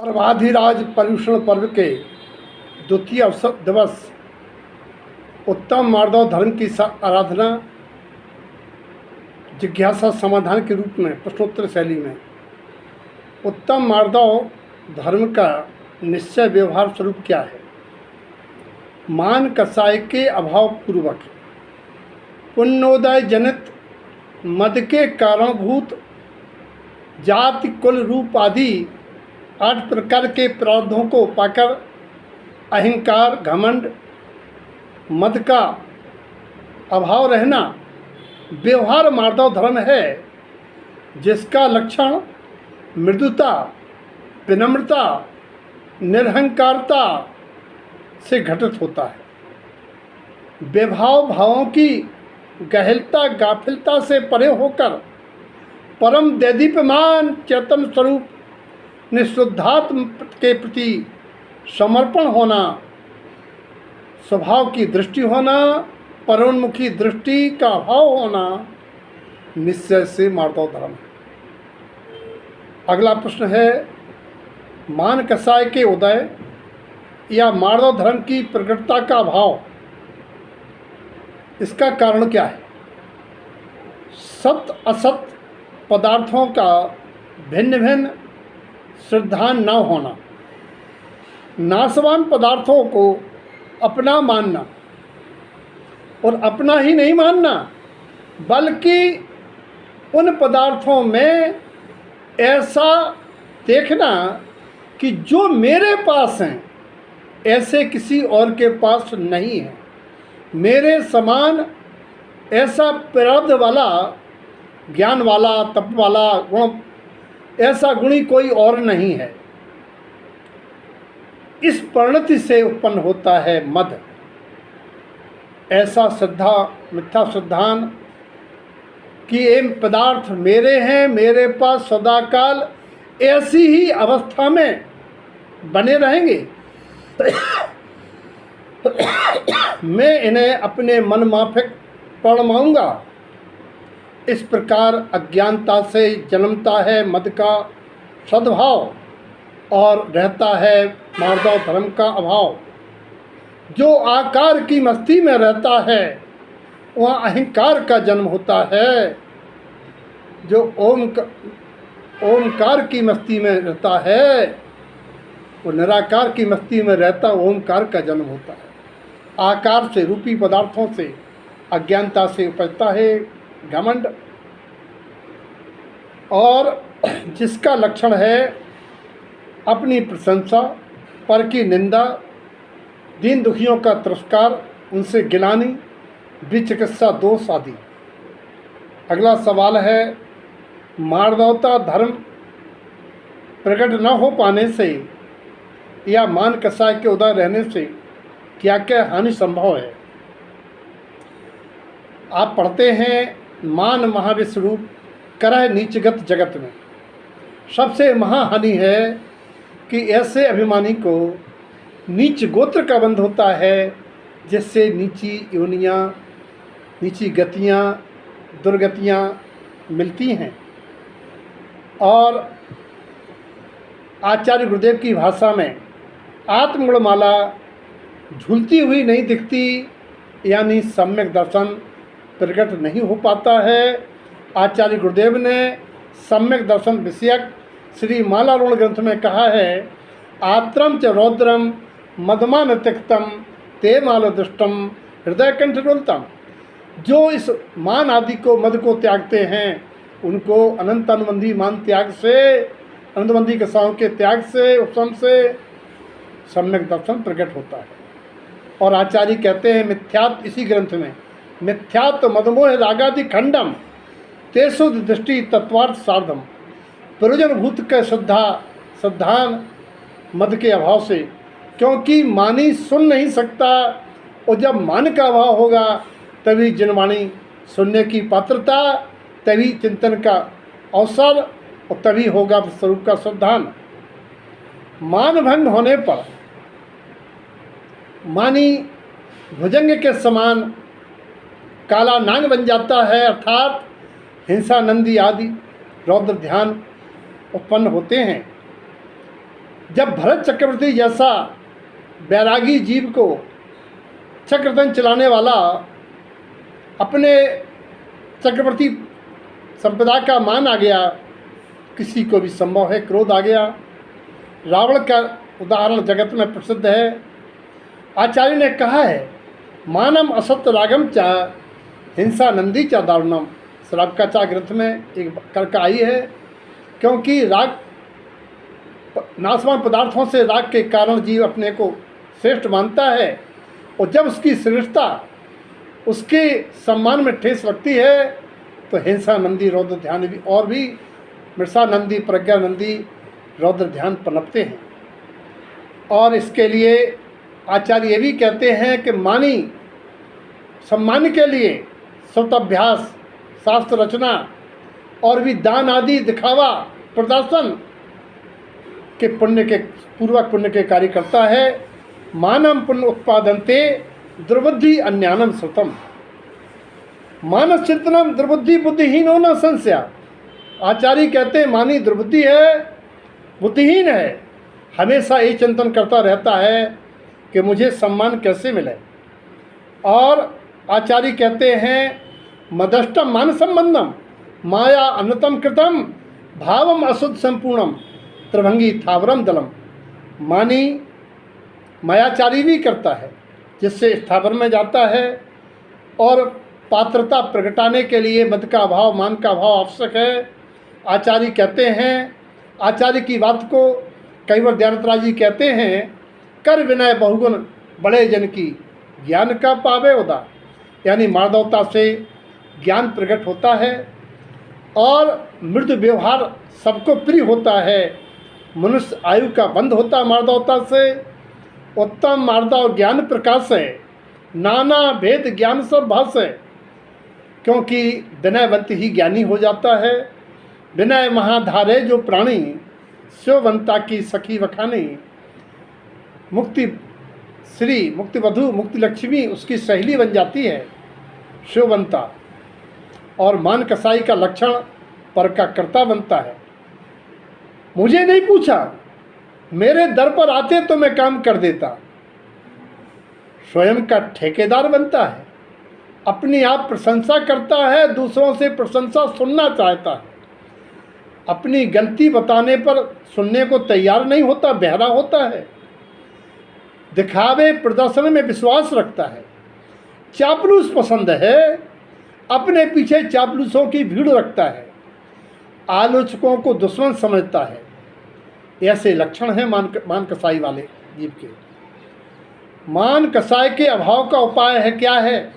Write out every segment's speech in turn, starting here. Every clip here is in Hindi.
पर्वाधिराज पर्युषण पर्व के द्वितीय अवसर दिवस उत्तम मार्दव धर्म की आराधना जिज्ञासा समाधान के रूप में प्रश्नोत्तर शैली में उत्तम मार्दव धर्म का निश्चय व्यवहार स्वरूप क्या है। मान कसाय के अभाव पूर्वक पुण्योदय जनित मद के कारणभूत जाति कुल रूप आदि 8 प्रकार के प्रारब्धों को पाकर अहंकार घमंड मद का अभाव रहना व्यवहार मार्दव धर्म है, जिसका लक्षण मृदुता, विनम्रता, निरहंकारता से घटित होता है। विभाव भावों की गहलता गाफिलता से परे होकर परम दैदीप्यमान चेतन स्वरूप निःशुद्धात्म के प्रति समर्पण होना, स्वभाव की दृष्टि होना, परोन्मुखी दृष्टि का अभाव होना निश्चय से मार्दव धर्म है। अगला प्रश्न है, मान कसाय के उदय या मार्दव धर्म की प्रकटता का अभाव, इसका कारण क्या है। सत्य असत पदार्थों का भिन्न भिन्न श्रद्धान न होना, नाशवान पदार्थों को अपना मानना और अपना ही नहीं मानना बल्कि उन पदार्थों में ऐसा देखना कि जो मेरे पास हैं ऐसे किसी और के पास नहीं है, मेरे समान ऐसा प्रारब्ध वाला, ज्ञान वाला, तप वाला, गुण ऐसा गुणी कोई और नहीं है। इस परिणति से उत्पन्न होता है मद। ऐसा श्रद्धा मिथ्या श्रद्धान कि ये पदार्थ मेरे हैं, मेरे पास सदाकाल ऐसी ही अवस्था में बने रहेंगे मैं इन्हें अपने मन माफिक परमाऊंगा। इस प्रकार अज्ञानता से जन्मता है मद का सद्भाव और रहता है मार्दव धर्म का अभाव। जो आकार की मस्ती में रहता है वहाँ अहंकार का जन्म होता है, जो ओमकार की मस्ती में रहता है वो निराकार की मस्ती में रहता ओमकार का जन्म होता है। आकार से, रूपी पदार्थों से, अज्ञानता से उपजता है घमंड, और जिसका लक्षण है अपनी प्रशंसा, पर की निंदा, दीन दुखियों का तिरस्कार, उनसे गिलानी, विचिकित्सा दोष आदि। अगला सवाल है, मार्दवता धर्म प्रकट न हो पाने से या मान कसाय के उदय रहने से क्या क्या हानि संभव है। आप पढ़ते हैं, मान महाविश्व रूप करह नीचगत जगत में। सबसे महाहानि है कि ऐसे अभिमानी को नीच गोत्र का बंध होता है, जिससे नीची योनियाँ, नीची गतियाँ, दुर्गतियाँ मिलती हैं। और आचार्य गुरुदेव की भाषा में आत्मगुणमाला झूलती हुई नहीं दिखती, यानी सम्यक दर्शन प्रकट नहीं हो पाता है। आचार्य गुरुदेव ने सम्यक दर्शन विषयक श्री मालारूढ़ ग्रंथ में कहा है, आत्रम च रौद्रम मदमान तिक्तम ते माल दृष्टम हृदय कंठरोलतम। जो इस मान आदि को, मद को त्यागते हैं, उनको अनंत अनुबंधी मान त्याग से, अनुबंधी कसाओं के त्याग से, उपशम से सम्यक दर्शन प्रकट होता है। और आचार्य कहते हैं मिथ्यात्व, इसी ग्रंथ में, मिथ्यात्व मदमोह रागादि खंडम तेसु दृष्टि तत्वार्थ सार्धम। प्रयोजन भूत का श्रद्धान मद के अभाव से, क्योंकि मानी सुन नहीं सकता, और जब मान का अभाव होगा तभी जनवाणी सुनने की पात्रता, तभी चिंतन का अवसर, और तभी होगा स्वरूप का श्रद्धान। मान भंग होने पर मानी भुजंग के समान काला नाग बन जाता है, अर्थात हिंसा, नंदी आदि रौद्र ध्यान उत्पन्न होते हैं। जब भरत चक्रवर्ती जैसा बैरागी जीव को चक्रधन चलाने वाला अपने चक्रवर्ती संप्रदाय का मान आ गया, किसी को भी संभव है क्रोध आ गया। रावण का उदाहरण जगत में प्रसिद्ध है। आचार्य ने कहा है, मानम असत्य रागम चा हिंसा नंदी चा दारुणम। श्रावकाचा ग्रंथ में एक करका आई है, क्योंकि राग नाशवान पदार्थों से राग के कारण जीव अपने को श्रेष्ठ मानता है, और जब उसकी श्रेष्ठता उसके सम्मान में ठेस लगती है तो हिंसा नंदी रौद्र ध्यान भी और भी मृषा नंदी प्रज्ञा नंदी रौद्र ध्यान पनपते हैं। और इसके लिए आचार्य ये भी कहते हैं कि मानी सम्मान के लिए श्रुताभ्यास, शास्त्र रचना और भी दान आदि दिखावा प्रदर्शन के पुण्य के पूर्वक पुण्य के कार्य करता है। मानम पुण्य उत्पादनते दुर्बुद्धि अन्यानम श्रुतम। मानस चिंतनम दुर्बुद्धि बुद्धिहीनो न संशया। आचार्य कहते हैं मानी दुर्बुद्धि है, बुद्धिहीन है, हमेशा ये चिंतन करता रहता है कि मुझे सम्मान कैसे मिले। और आचार्य कहते हैं मदष्टम मान संबंधम माया अन्नतम कृतम भावम अशुद्ध संपूर्णम त्रिभंगी थावरम दलम। मानी मायाचारी भी करता है, जिससे स्थावर में जाता है, और पात्रता प्रगटाने के लिए मद का अभाव मान का अभाव आवश्यक है। आचार्य कहते हैं, आचार्य की बात को कई बार दयानंद जी कहते हैं, कर विनय बहुगुण बड़े जन की ज्ञान का पावे उदा। यानी मार्दवता से ज्ञान प्रकट होता है और मृदु व्यवहार सबको प्रिय होता है। मनुष्य आयु का बंध होता है मार्दवता से। उत्तम मार्दव ज्ञान प्रकाश है, नाना भेद ज्ञान सब भाष है। क्योंकि विनयवंत ही ज्ञानी हो जाता है। विनय महाधारे जो प्राणी शिववंता की सखी वखानी। मुक्ति श्री मुक्ति वधु मुक्ति लक्ष्मी उसकी सहेली बन जाती है शिववंता। और मान कसाई का लक्षण पर का कर्ता बनता है। मुझे नहीं पूछा, मेरे दर पर आते तो मैं काम कर देता। स्वयं का ठेकेदार बनता है, अपनी आप प्रशंसा करता है, दूसरों से प्रशंसा सुनना चाहता है। अपनी गलती बताने पर सुनने को तैयार नहीं होता, बहरा होता है। दिखावे प्रदर्शन में विश्वास रखता है। चापलूस पसंद है, अपने पीछे चापलूसों की भीड़ रखता है। आलोचकों को दुश्मन समझता है। ऐसे लक्षण हैं मान कसाई वाले जीव के। मान कसाई के अभाव का उपाय है क्या है?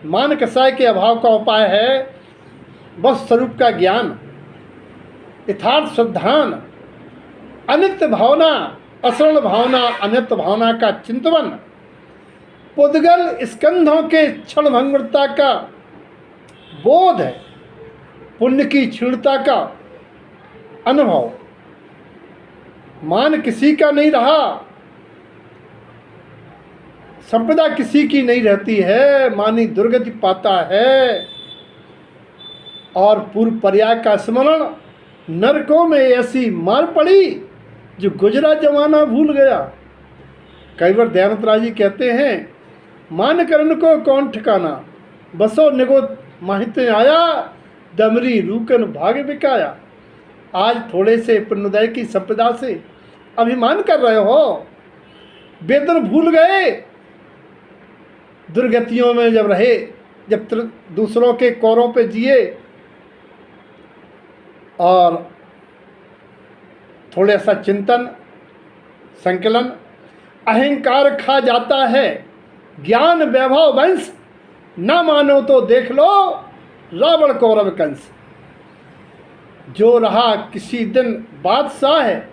मान कसाई के अभाव का उपाय है बस स्वरूप का ज्ञान, यथार्थ श्रद्धान, अनित्य भावना, असरण भावना, अनित्य भावना का चिंतन, पुद्गल स्कंधों के क्षण भंगुरता का बोध है, पुण्य की क्षीणता का अनुभव। मान किसी का नहीं रहा, संपदा किसी की नहीं रहती है, मानी दुर्गति पाता है। और पूर्व पर्याय का स्मरण, नरकों में ऐसी मार पड़ी जो गुजरा जमाना भूल गया। कई बार दयानंद जी कहते हैं, मान करण को कौन ठिकाना, बसो निगो माहिते आया, दमरी रूकन भाग्य बिकाया। आज थोड़े से पुण्योदय की संपदा से अभिमान कर रहे हो, वेदन भूल गए। दुर्गतियों में जब रहे, जब दूसरों के कौरों पे जिए और थोड़ा सा चिंतन संकलन, अहंकार खा जाता है। ज्ञान वैभव वंश, न मानो तो देख लो रावण कौरव कंस। जो रहा किसी दिन बादशाह है,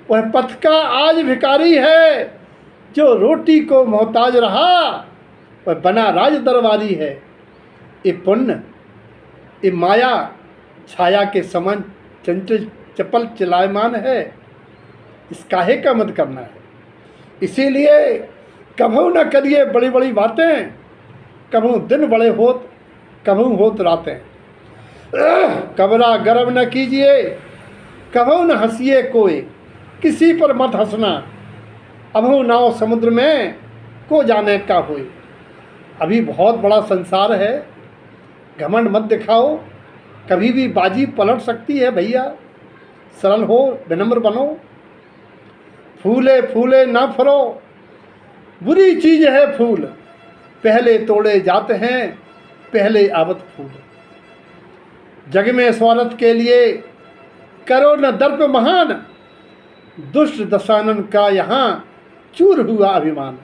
वह पथ का आज भिखारी है। जो रोटी को मोहताज रहा, वह बना राज दरबारी है। ये पुण्य, ये माया छाया के समान चंचल चपल चलायमान है। इस काहे का मत करना है। इसीलिए कभू न करिए बड़ी बड़ी बातें, कभू दिन बड़े होत, कभू होत रातें। कबरा गर्व न कीजिए, कभू न हंसिए कोई, किसी पर मत हंसना, अभु नाव समुद्र में को जाने का होए। अभी बहुत बड़ा संसार है, घमंड मत दिखाओ, कभी भी बाजी पलट सकती है भैया। सरल हो, विनम्र बनो, फूले फूले ना फरो, बुरी चीज है फूल, पहले तोड़े जाते हैं पहले आवत फूल। जग में स्वार्थ के लिए करो न दर्प महान, दुष्ट दशानन का यहाँ चूर हुआ अभिमान।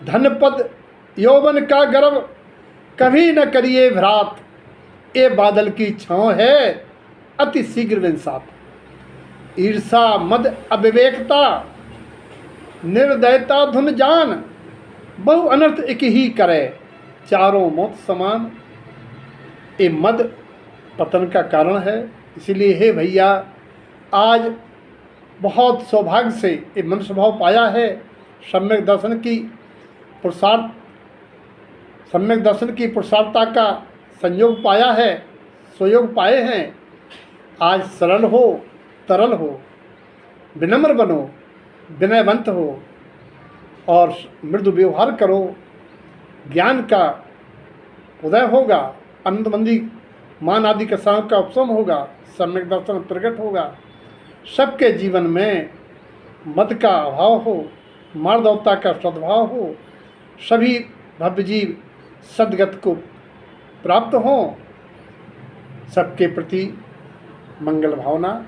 धन पद यौवन का गर्व कभी न करिए भ्रात, ये बादल की छाँव है अति शीघ्र विंसात। ईर्षा मद अविवेकता निर्दयता धुन जान, बहु अनर्थ एक ही करे चारों मौत समान। ये मद पतन का कारण है। इसीलिए हे भैया, आज बहुत सौभाग्य से ये मनुष्य भाव पाया है, सम्यक दर्शन की पुरुषार्थता का संयोग पाया है, सुयोग पाए हैं। आज सरल हो, तरल हो, विनम्र बनो, विनयवंत हो और मृदु व्यवहार करो। ज्ञान का उदय होगा, आनंदमंदी मान आदि के सांग का उपशम होगा, सम्यक दर्शन प्रकट होगा। सबके जीवन में मद का अभाव हो, मार्दवता का सद्भाव हो, सभी भव्य जीव सद्गत को प्राप्त हों। सबके प्रति मंगल भावना।